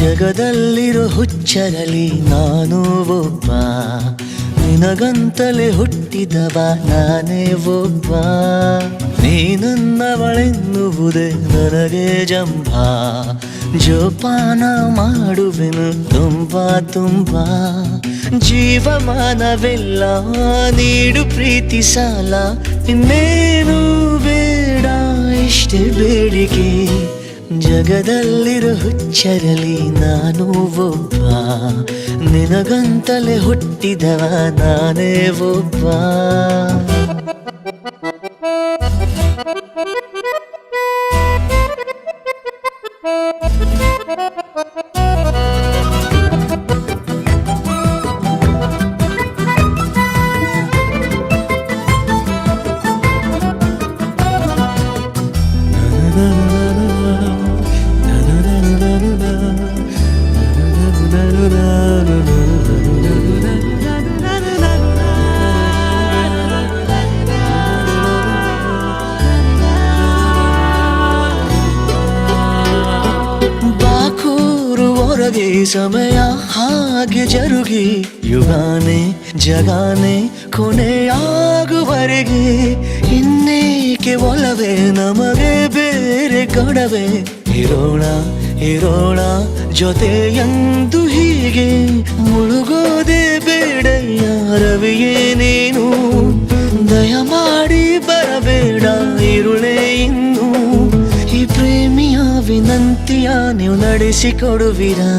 ಜಗದಲ್ಲಿರೋ ಹುಚ್ಚರಲಿ ನಾನು ಒಬ್ಬ, ನಿನಗಂತಲೇ ಹುಟ್ಟಿದವ ನಾನೇ ಒಬ್ಬ. ನೀನನ್ನವಳೆನ್ನುವುದೇ ನನಗೆ ಜಂಭ, ಜೋಪಾನ ಮಾಡುವೆನು ತುಂಬಾ ತುಂಬಾ. ಜೀವಮಾನವೆಲ್ಲ ನೀಡು ಪ್ರೀತಿ ಸಾಲ, ಇನ್ನೇನು ಬೇಡ ಇಷ್ಟೇ ಬೇಡಿಕೆ. ಜಗದಲ್ಲಿರೋ ಹುಚ್ಚರಲಿ ನಾನು ಒಬ್ಬ, ನಿನಗಂತಲೇ ಹುಟ್ಟಿದವ ನಾನೇ ಒಬ್ಬ. ಹೊರಗೆ ಸಮಯ ಹಾಗೆ ಜರುಗಿ, ಯುಗಾನೆ ಜಗಾನೆ ಕೊನೆಯಾಗುವರೆಗೆ. ಇನ್ನೇಕೆ ಒಲವೇ ನಮಗೆ ಬೇರೆ ಕೊಡವೆ, ಇರೋಣ ಇರೋಣ ಜೊತೆಯಂದು ಹೀಗೆ. ಮುಳುಗೋದೆ ಬೇಡಯ್ಯ ರವಿಯೇ ನೀನು, ದಯಮಾಡಿ ಬರಬೇಡ ಇರುಳೇ ಇನ್ನು. ಈ ಪ್ರೇಮಿಯ ವಿನಂತಿಯ ನೀವು ನಡೆಸಿಕೊಡುವಿರಾ?